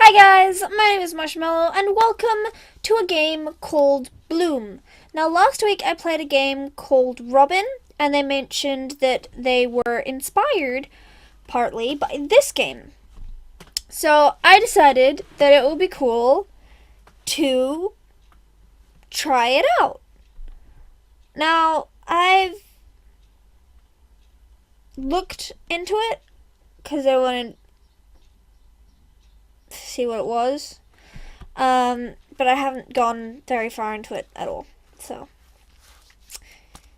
Hi guys, my name is Moshmallow and welcome to a game called Bloom. Now last week I played a game called Robin and they mentioned that they were inspired partly by this game. So I decided that it would be cool to try it out. Now I've looked into it because I wanted to see what it was. But I haven't gone very far into it at all. So,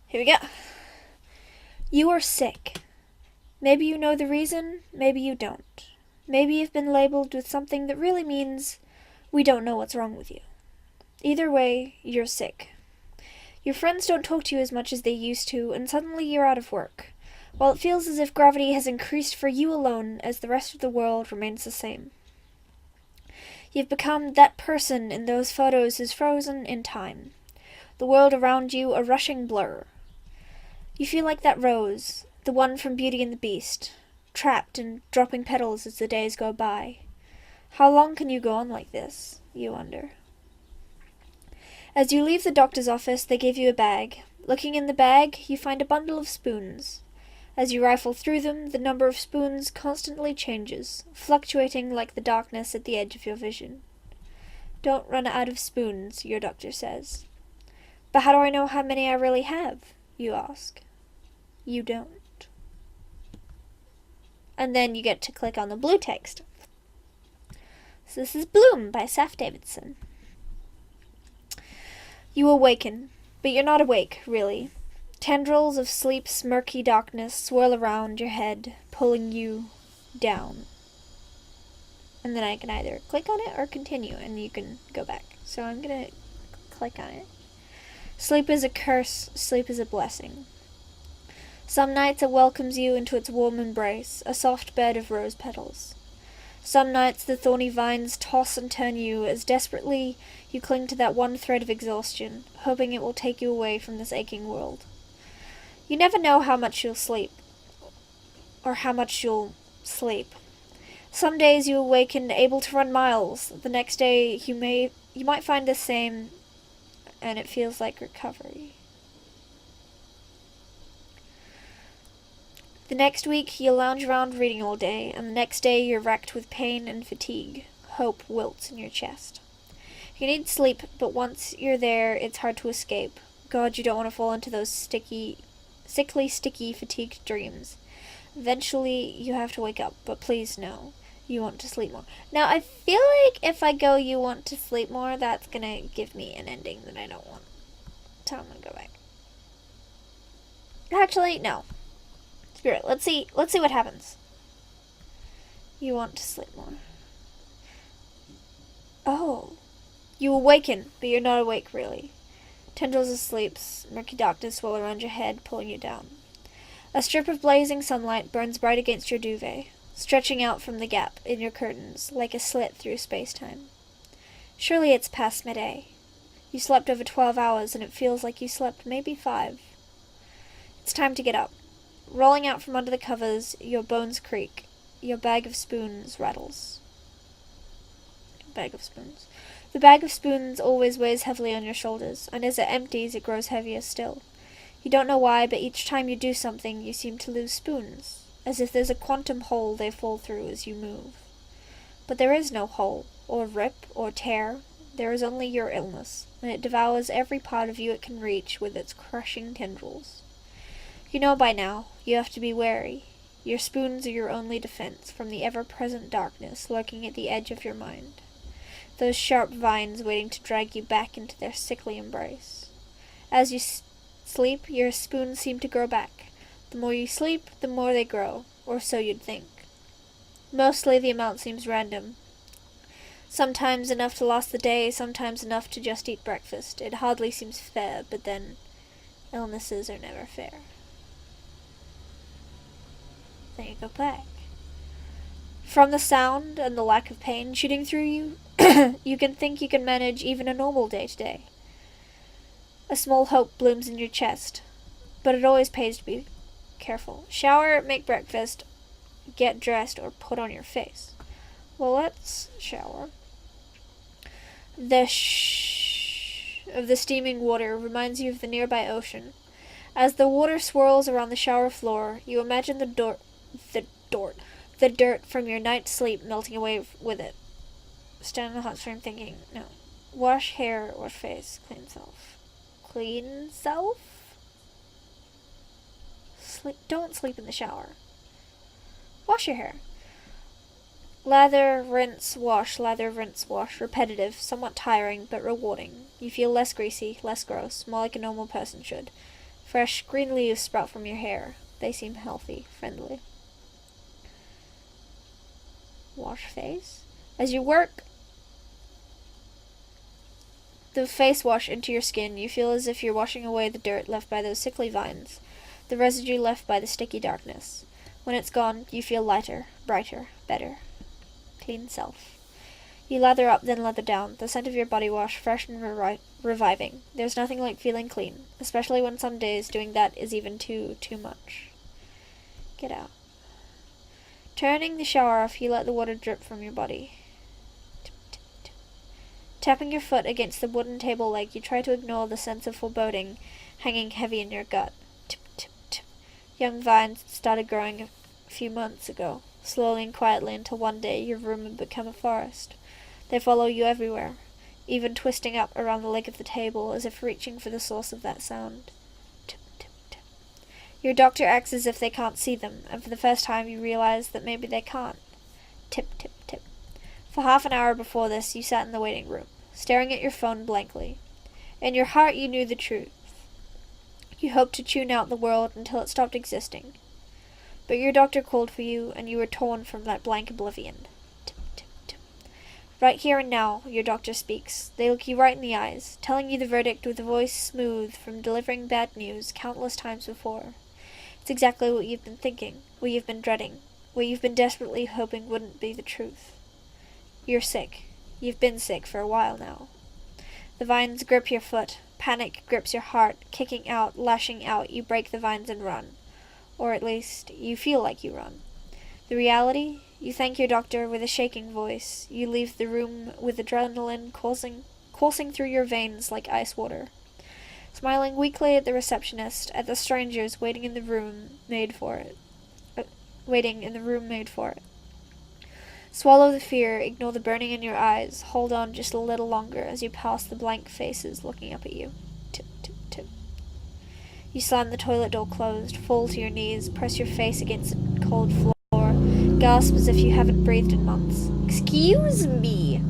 here we go. You are sick. Maybe you know the reason, maybe you don't. Maybe you've been labeled with something that really means we don't know what's wrong with you. Either way, you're sick. Your friends don't talk to you as much as they used to, and suddenly you're out of work, while it feels as if gravity has increased for you alone as the rest of the world remains the same. You've become that person in those photos who's frozen in time. The world around you a rushing blur. You feel like that rose, the one from Beauty and the Beast, trapped and dropping petals as the days go by. How long can you go on like this, you wonder? As you leave the doctor's office, they give you a bag. Looking in the bag, you find a bundle of spoons. As you rifle through them, the number of spoons constantly changes, fluctuating like the darkness at the edge of your vision. Don't run out of spoons, your doctor says. But how do I know how many I really have? You ask. You don't. And then you get to click on the blue text. So this is Bloom by Saf Davidson. You awaken, but you're not awake, really. Tendrils of sleep's murky darkness swirl around your head, pulling you down. And then I can either click on it or continue, and you can go back. So I'm going to click on it. Sleep is a curse, sleep is a blessing. Some nights it welcomes you into its warm embrace, a soft bed of rose petals. Some nights the thorny vines toss and turn you as desperately you cling to that one thread of exhaustion, hoping it will take you away from this aching world. You never know how much you'll sleep, or how much you'll sleep. Some days you awaken able to run miles. The next day you might find the same, and it feels like recovery. The next week you lounge around reading all day, and the next day you're racked with pain and fatigue. Hope wilts in your chest. You need sleep, but once you're there, it's hard to escape. God, you don't want to fall into those sickly, sticky, fatigued dreams. Eventually, you have to wake up, but please no. You want to sleep more. Now, I feel like if I go you want to sleep more, that's gonna give me an ending that I don't want. So I'm gonna go back. Actually, no. Spirit, let's see what happens. You want to sleep more. Oh. You awaken, but you're not awake, really. Tendrils of sleep's murky darkness swirl around your head, pulling you down. A strip of blazing sunlight burns bright against your duvet, stretching out from the gap in your curtains like a slit through space-time. Surely it's past midday. You slept over 12 hours, and it feels like you slept maybe 5. It's time to get up. Rolling out from under the covers, your bones creak. Your bag of spoons rattles. Bag of spoons. The bag of spoons always weighs heavily on your shoulders, and as it empties, it grows heavier still. You don't know why, but each time you do something, you seem to lose spoons, as if there's a quantum hole they fall through as you move. But there is no hole, or rip, or tear. There is only your illness, and it devours every part of you it can reach with its crushing tendrils. You know by now, you have to be wary. Your spoons are your only defense from the ever-present darkness lurking at the edge of your mind. Those sharp vines waiting to drag you back into their sickly embrace. As you sleep, your spoons seem to grow back. The more you sleep, the more they grow, or so you'd think. Mostly the amount seems random. Sometimes enough to last the day, sometimes enough to just eat breakfast. It hardly seems fair, but then illnesses are never fair. Then you go back. From the sound and the lack of pain shooting through you, you can think you can manage even a normal day-to-day. A small hope blooms in your chest, but it always pays to be careful. Shower, make breakfast, get dressed, or put on your face. Well, let's shower. The shh of the steaming water reminds you of the nearby ocean. As the water swirls around the shower floor, you imagine the dirt from your night's sleep melting away with it. Stand in the hot stream thinking, no. Wash hair or face, clean self. Clean self? Don't sleep in the shower. Wash your hair. Lather, rinse, wash, lather, rinse, wash. Repetitive, somewhat tiring, but rewarding. You feel less greasy, less gross, more like a normal person should. Fresh, green leaves sprout from your hair. They seem healthy, friendly. Wash face. As you work the face wash into your skin, you feel as if you're washing away the dirt left by those sickly vines, the residue left by the sticky darkness. When it's gone, you feel lighter, brighter, better. Clean self. You lather up, then lather down, the scent of your body wash fresh and reviving. There's nothing like feeling clean, especially when some days doing that is even too much. Get out. Turning the shower off, you let the water drip from your body. Tip, tip, tip. Tapping your foot against the wooden table leg, you try to ignore the sense of foreboding hanging heavy in your gut. Tip, tip, tip. Young vines started growing a few months ago, slowly and quietly until one day your room had become a forest. They follow you everywhere, even twisting up around the leg of the table as if reaching for the source of that sound. Tip, tip, tip. Your doctor acts as if they can't see them, and for the first time you realize that maybe they can't. Tip, tip, tip. For half an hour before this, you sat in the waiting room, staring at your phone blankly. In your heart you knew the truth. You hoped to tune out the world until it stopped existing. But your doctor called for you, and you were torn from that blank oblivion. Tip, tip, tip. Right here and now, your doctor speaks. They look you right in the eyes, telling you the verdict with a voice smooth from delivering bad news countless times before. It's exactly what you've been thinking, what you've been dreading, what you've been desperately hoping wouldn't be the truth. You're sick. You've been sick for a while now. The vines grip your foot. Panic grips your heart. Kicking out, lashing out, you break the vines and run. Or at least, you feel like you run. The reality? You thank your doctor with a shaking voice. You leave the room with adrenaline coursing through your veins like ice water. Smiling weakly at the receptionist, at the strangers waiting in the room made for it. Swallow the fear, ignore the burning in your eyes, hold on just a little longer as you pass the blank faces looking up at you. Tip, tip, tip. You slam the toilet door closed, fall to your knees, press your face against the cold floor, gasp as if you haven't breathed in months. Excuse me!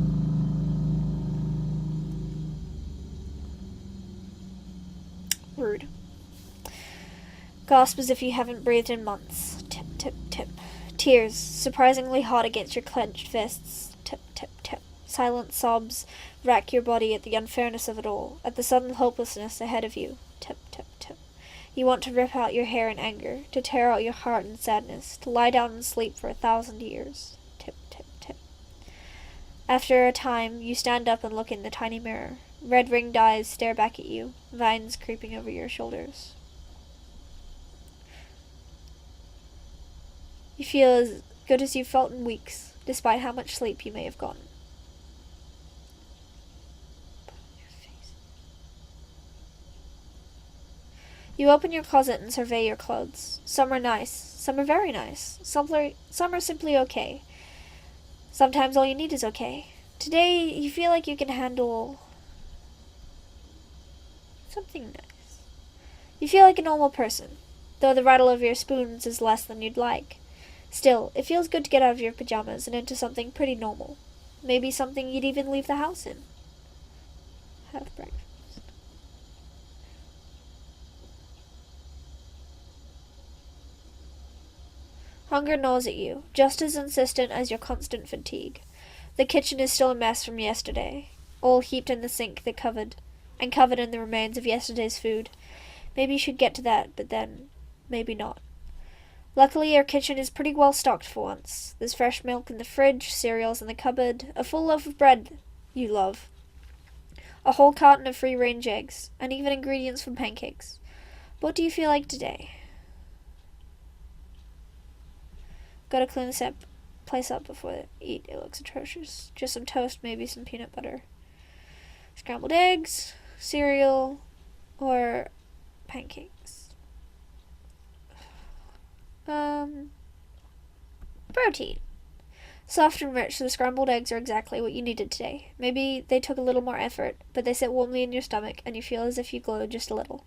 Rude. Gasp as if you haven't breathed in months. Tip, tip, tip. Tears, surprisingly hot against your clenched fists. Tip, tip, tip. Silent sobs rack your body at the unfairness of it all, at the sudden hopelessness ahead of you. Tip, tip, tip. You want to rip out your hair in anger, to tear out your heart in sadness, to lie down and sleep for 1,000 years. Tip, tip, tip. After a time, you stand up and look in the tiny mirror. Red-ringed eyes stare back at you, vines creeping over your shoulders. You feel as good as you've felt in weeks, despite how much sleep you may have gotten. You open your closet and survey your clothes. Some are nice, some are very nice, some are simply okay. Sometimes all you need is okay. Today, you feel like you can handle something nice. You feel like a normal person, though the rattle of your spoons is less than you'd like. Still, it feels good to get out of your pajamas and into something pretty normal. Maybe something you'd even leave the house in. Have breakfast. Hunger gnaws at you, just as insistent as your constant fatigue. The kitchen is still a mess from yesterday, all heaped in the sink that covered in the remains of yesterday's food. Maybe you should get to that, but then, maybe not. Luckily, your kitchen is pretty well stocked for once. There's fresh milk in the fridge, cereals in the cupboard, a full loaf of bread you love, a whole carton of free-range eggs, and even ingredients for pancakes. What do you feel like today? Gotta clean this up. place up before they eat. It looks atrocious. Just some toast, maybe some peanut butter. Scrambled eggs, cereal, or pancakes. Protein. Soft and rich, the scrambled eggs are exactly what you needed today. Maybe they took a little more effort, but they sit warmly in your stomach, and you feel as if you glowed just a little.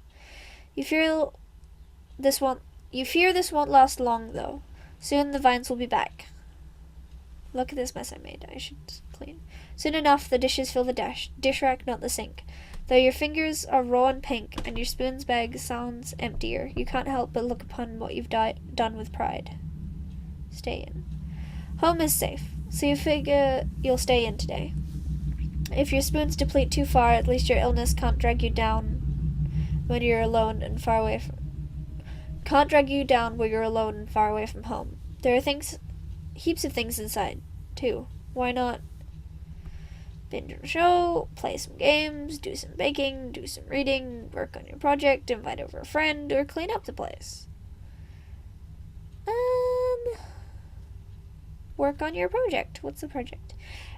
You fear this won't last long, though. Soon the vines will be back. Look at this mess I made. I should clean. Soon enough, the dishes fill the dish rack, not the sink. Though your fingers are raw and pink, and your spoon's bag sounds emptier, you can't help but look upon what you've done with pride. Stay in. Home is safe, so you figure you'll stay in today. If your spoons deplete too far, at least your illness can't drag you down when you're alone and far away from home. There are heaps of things inside, too. Why not binge a show, play some games, do some baking, do some reading, work on your project, invite over a friend, or clean up the place? Work on your project. What's the project?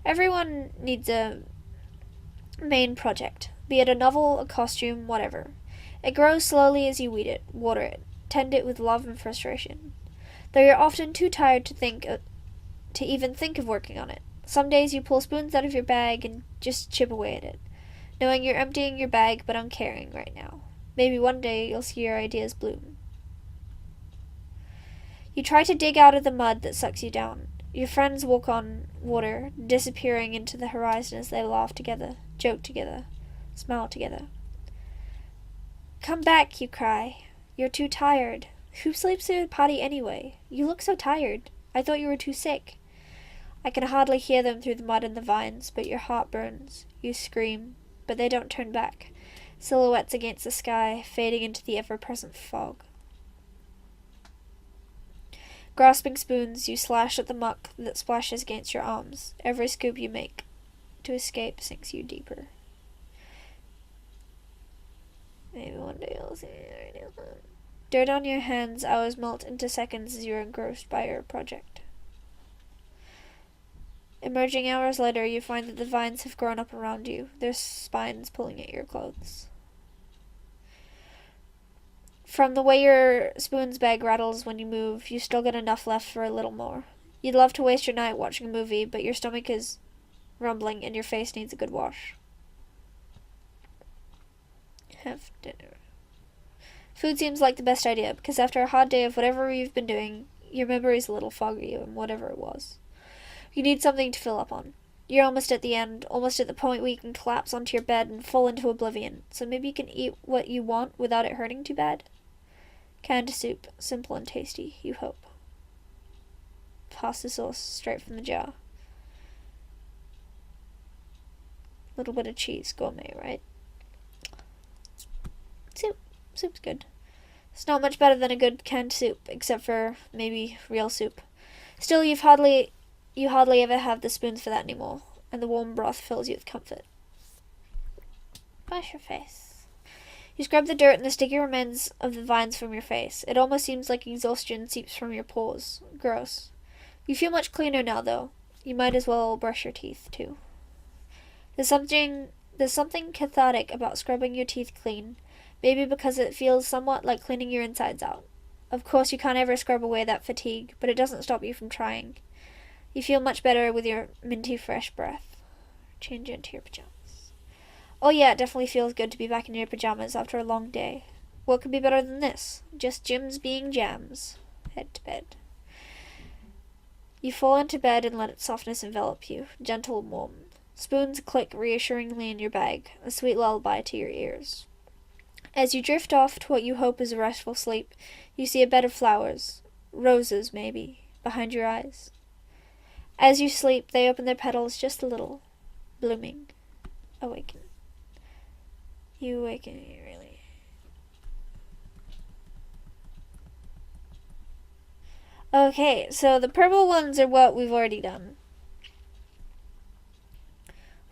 Everyone needs a main project, be it a novel, a costume, whatever. It grows slowly as you water it, tend it with love and frustration. Though you're often too tired to even think of working on it. Some days you pull spoons out of your bag and just chip away at it, knowing you're emptying your bag but uncaring right now. Maybe one day you'll see your ideas bloom. You try to dig out of the mud that sucks you down. Your friends walk on water, disappearing into the horizon as they laugh together, joke together, smile together. Come back, you cry. You're too tired. Who sleeps through the party anyway? You look so tired. I thought you were too sick. I can hardly hear them through the mud and the vines, but your heart burns. You scream, but they don't turn back. Silhouettes against the sky, fading into the ever-present fog. Grasping spoons, you slash at the muck that splashes against your arms. Every scoop you make to escape sinks you deeper. Maybe one day you'll see it. Dirt on your hands, hours melt into seconds as you're engrossed by your project. Emerging hours later, you find that the vines have grown up around you, their spines pulling at your clothes. From the way your spoon's bag rattles when you move, you still got enough left for a little more. You'd love to waste your night watching a movie, but your stomach is rumbling and your face needs a good wash. Have dinner. Food seems like the best idea, because after a hard day of whatever you've been doing, your memory's a little foggy on whatever it was. You need something to fill up on. You're almost at the end, almost at the point where you can collapse onto your bed and fall into oblivion, so maybe you can eat what you want without it hurting too bad. Canned soup, simple and tasty, you hope. Pasta sauce straight from the jar. Little bit of cheese, gourmet, right? Soup's good. It's not much better than a good canned soup, except for maybe real soup. Still, you hardly ever have the spoons for that anymore, and the warm broth fills you with comfort. Wash your face. You scrub the dirt and the sticky remains of the vines from your face. It almost seems like exhaustion seeps from your pores. Gross. You feel much cleaner now, though. You might as well brush your teeth, too. There's something cathartic about scrubbing your teeth clean, maybe because it feels somewhat like cleaning your insides out. Of course, you can't ever scrub away that fatigue, but it doesn't stop you from trying. You feel much better with your minty fresh breath. Change into your pajamas. Oh yeah, it definitely feels good to be back in your pajamas after a long day. What could be better than this? Just Jims being jams. Head to bed. You fall into bed and let its softness envelop you, gentle and warm. Spoons click reassuringly in your bag, a sweet lullaby to your ears. As you drift off to what you hope is a restful sleep, you see a bed of flowers, roses maybe, behind your eyes. As you sleep, they open their petals just a little, blooming. Awaken. You awaken, really. Okay, so the purple ones are what we've already done.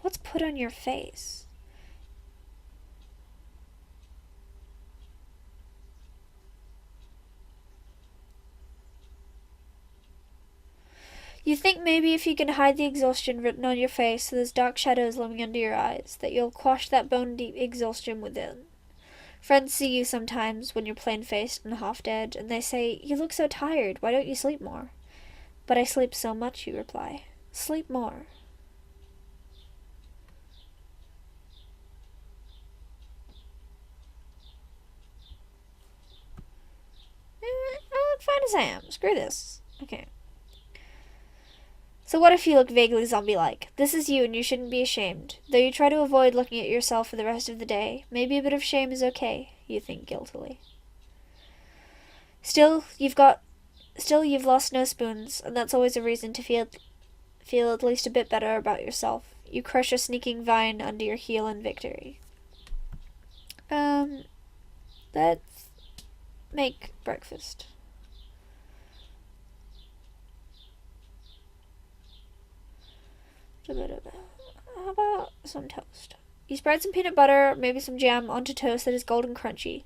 What's put on your face? You think maybe if you can hide the exhaustion written on your face so there's dark shadows looming under your eyes, that you'll quash that bone-deep exhaustion within. Friends see you sometimes when you're plain-faced and half-dead, and they say, "You look so tired, why don't you sleep more?" "But I sleep so much," you reply. "Sleep more." I look fine as I am. Screw this. Okay. So what if you look vaguely zombie-like? This is you and you shouldn't be ashamed. Though you try to avoid looking at yourself for the rest of the day, maybe a bit of shame is okay, you think guiltily. Still, you've lost no spoons, and that's always a reason to feel at least a bit better about yourself. You crush a sneaking vine under your heel in victory. Let's make breakfast. How about some toast? You spread some peanut butter, maybe some jam, onto toast that is golden crunchy.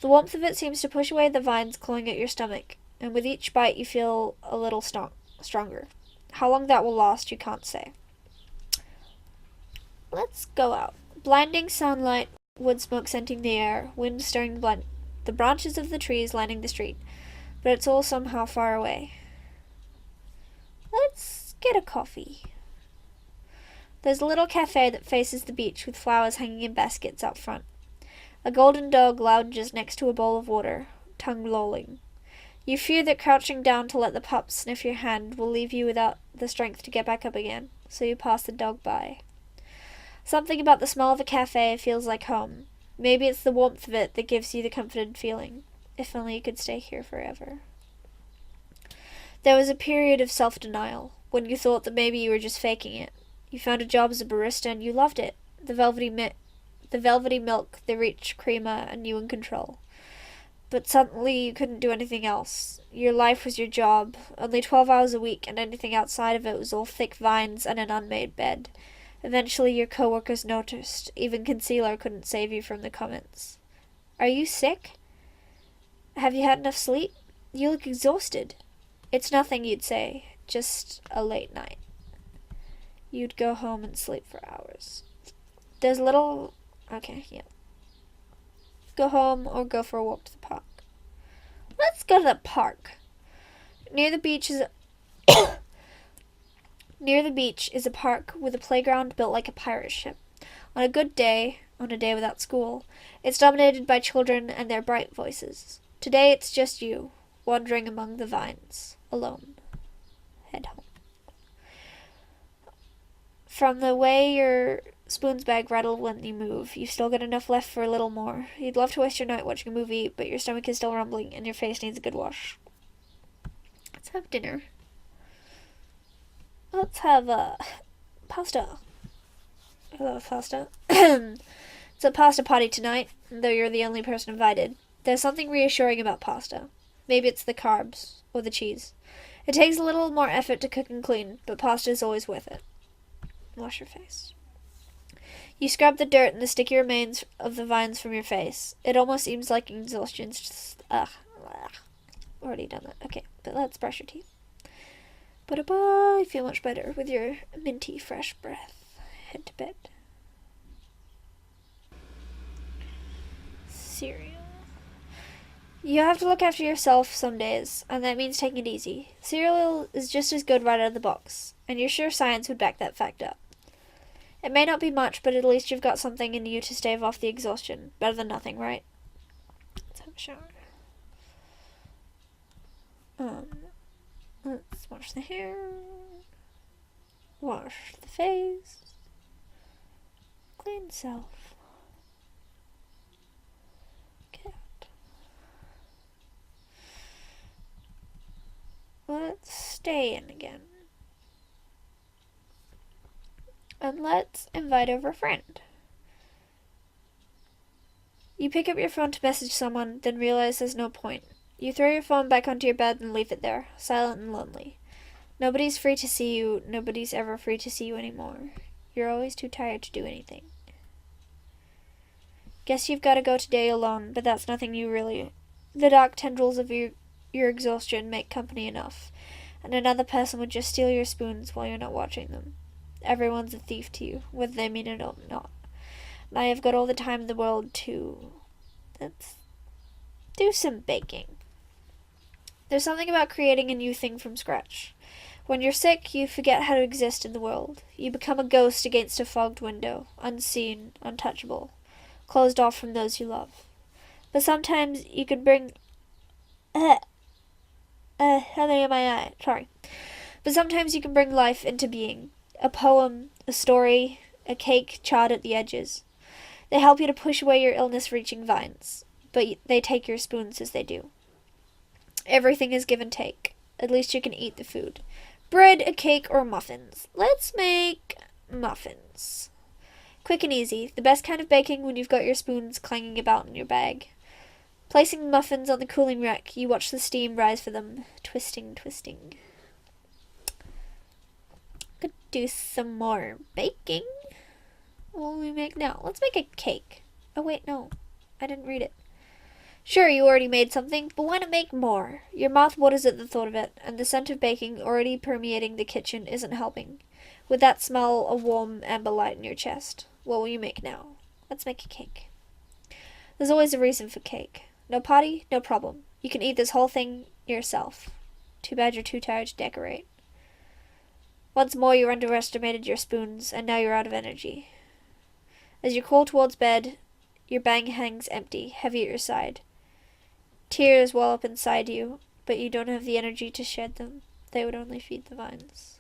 The warmth of it seems to push away the vines clawing at your stomach, and with each bite you feel a little stronger. How long that will last, you can't say. Let's go out. Blinding sunlight, wood smoke scenting the air, wind stirring the branches of the trees lining the street, but it's all somehow far away. Let's get a coffee. There's a little cafe that faces the beach with flowers hanging in baskets out front. A golden dog lounges next to a bowl of water, tongue lolling. You fear that crouching down to let the pup sniff your hand will leave you without the strength to get back up again, so you pass the dog by. Something about the smell of a cafe feels like home. Maybe it's the warmth of it that gives you the comforted feeling. If only you could stay here forever. There was a period of self-denial, when you thought that maybe you were just faking it. You found a job as a barista and you loved it. The velvety milk, the rich creamer, and you in control. But suddenly you couldn't do anything else. Your life was your job, only 12 hours a week, and anything outside of it was all thick vines and an unmade bed. Eventually your coworkers noticed. Even concealer couldn't save you from the comments. "Are you sick? Have you had enough sleep? You look exhausted." "It's nothing," you'd say. "Just a late night." You'd go home and sleep for hours. There's little... Okay, yeah. Go home or go for a walk to the park. Let's go to the park. Near the beach is a park with a playground built like a pirate ship. On a good day, on a day without school, it's dominated by children and their bright voices. Today it's just you, wandering among the vines, alone. Head home. From the way your spoon's bag rattled when you move, you've still got enough left for a little more. You'd love to waste your night watching a movie, but your stomach is still rumbling and your face needs a good wash. Let's have dinner. Let's have pasta. I love pasta. It's a pasta party tonight, though you're the only person invited. There's something reassuring about pasta. Maybe it's the carbs, or the cheese. It takes a little more effort to cook and clean, but pasta is always worth it. Wash your face. You scrub the dirt and the sticky remains of the vines from your face. It almost seems like exhaustion's just... Already done that. Okay, but let's brush your teeth. Ba-da-ba, you feel much better with your minty, fresh breath. Head to bed. Cereal. You have to look after yourself some days, and that means taking it easy. Cereal is just as good right out of the box, and you're sure science would back that fact up. It may not be much, but at least you've got something in you to stave off the exhaustion. Better than nothing, right? Let's have a shower. Let's wash the hair. Wash the face. Clean self. Cat. Let's stay in again. And let's invite over a friend. You pick up your phone to message someone, then realize there's no point. You throw your phone back onto your bed and leave it there, silent and lonely. Nobody's free to see you. Nobody's ever free to see you anymore. You're always too tired to do anything. Guess you've got to go today alone, but that's nothing you really... The dark tendrils of your exhaustion make company enough. and another person would just steal your spoons while you're not watching them. Everyone's a thief to you, whether they mean it or not. And I have got all the time in the world to... let's do some baking. There's something about creating a new thing from scratch. When you're sick, you forget how to exist in the world. You become a ghost against a fogged window, unseen, untouchable, closed off from those you love. But sometimes you can bring... Something in my eye. Sorry. But sometimes you can bring life into being. A poem, a story, a cake charred at the edges. They help you to push away your illness-reaching vines, but they take your spoons as they do. Everything is give and take. At least you can eat the food. Bread, a cake, or muffins. Let's make muffins. Quick and easy. The best kind of baking when you've got your spoons clanging about in your bag. Placing the muffins on the cooling rack, you watch the steam rise for them. Twisting, twisting. Could do some more baking. What will we make now? Let's make a cake. Oh wait, no. I didn't read it. Sure, you already made something, but why not make more? Your mouth waters at the thought of it, and the scent of baking already permeating the kitchen isn't helping. With that smell, a warm amber light in your chest. What will you make now? Let's make a cake. There's always a reason for cake. No party, no problem. You can eat this whole thing yourself. Too bad you're too tired to decorate. Once more you underestimated your spoons, and now you're out of energy. As you crawl towards bed, your bag hangs empty, heavy at your side. Tears well up inside you, but you don't have the energy to shed them. They would only feed the vines.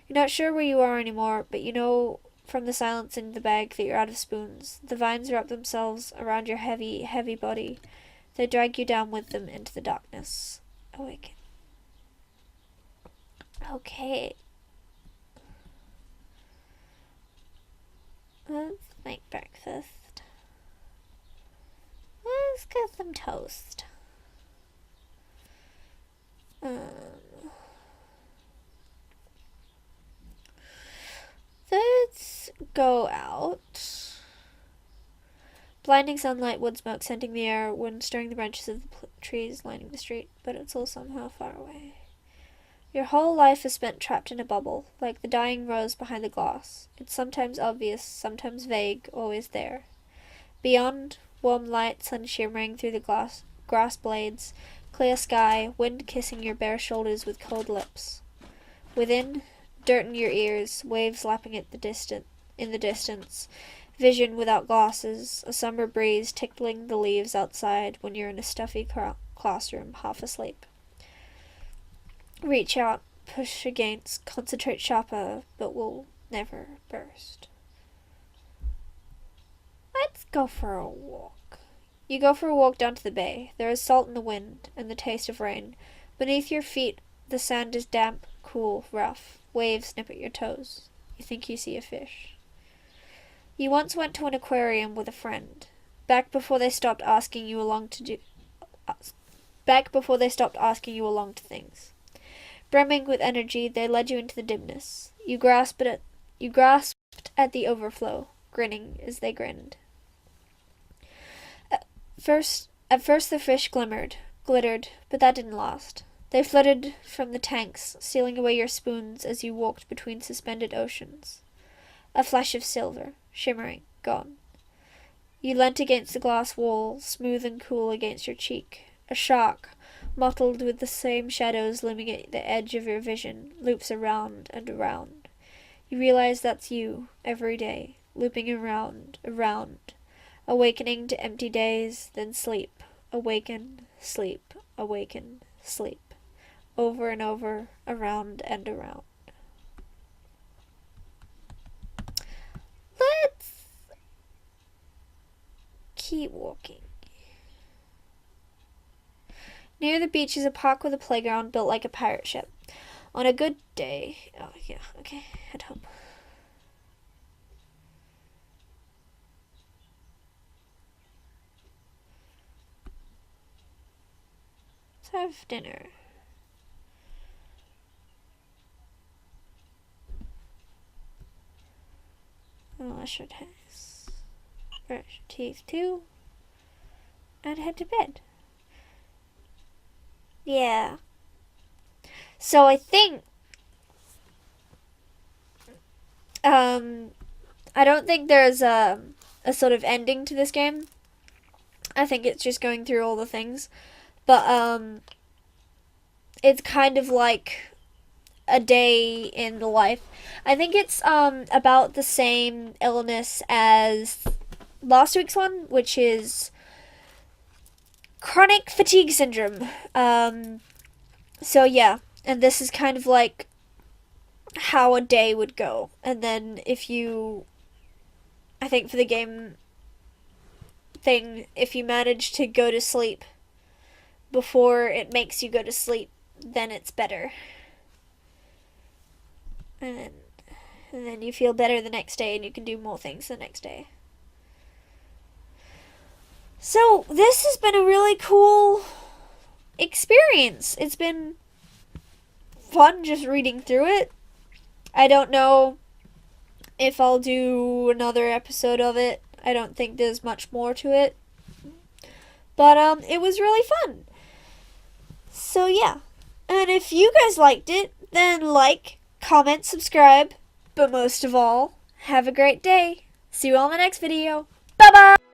You're not sure where you are anymore, but you know from the silence in the bag that you're out of spoons. The vines wrap themselves around your heavy, heavy body. They drag you down with them into the darkness. Awaken. Okay. Let's make breakfast. Let's get some toast. Let's go out. Blinding sunlight, wood smoke scenting the air, wind stirring the branches of the trees lining the street, but it's all somehow far away. Your whole life is spent trapped in a bubble, like the dying rose behind the glass. It's sometimes obvious, sometimes vague, always there. Beyond, warm light, sun shimmering through the grass blades, clear sky, wind kissing your bare shoulders with cold lips. Within, dirt in your ears, waves lapping in the distance, vision without glasses, a summer breeze tickling the leaves outside when you're in a stuffy classroom, half asleep. Reach out, push against, concentrate sharper, but will never burst. Let's go for a walk. You go for a walk down to the bay. There is salt in the wind, and the taste of rain. Beneath your feet, the sand is damp, cool, rough. Waves snip at your toes. You think you see a fish. You once went to an aquarium with a friend. Back before they stopped asking you along to things. Brimming with energy, they led you into the dimness. You grasped at the overflow, grinning as they grinned. At first the fish glittered, but that didn't last. They fluttered from the tanks, stealing away your spoons as you walked between suspended oceans. A flash of silver, shimmering, gone. You leant against the glass wall, smooth and cool against your cheek. A shark, mottled with the same shadows looming at the edge of your vision, loops around and around. You realize that's you, every day, looping around, awakening to empty days, then sleep, awaken, sleep, awaken, sleep, over and over, around and around. Let's keep walking. Near the beach is a park with a playground built like a pirate ship. On a good day... Oh, yeah, okay, head home. Let's have dinner. Wash your hands. Brush your teeth too. And head to bed. Yeah. So I think, I don't think there's a sort of ending to this game. I think it's just going through all the things. But, it's kind of like a day in the life. I think it's, about the same illness as last week's one, which is chronic fatigue syndrome. So yeah, and this is kind of like how a day would go. And then if you, I think for the game thing, if you manage to go to sleep before it makes you go to sleep, then it's better. And, and then you feel better the next day and you can do more things the next day. So, this has been a really cool experience. It's been fun just reading through it. I don't know if I'll do another episode of it. I don't think there's much more to it. But it was really fun. So yeah. And if you guys liked it, then like, comment, subscribe, but most of all, have a great day. See you all in the next video. Bye bye!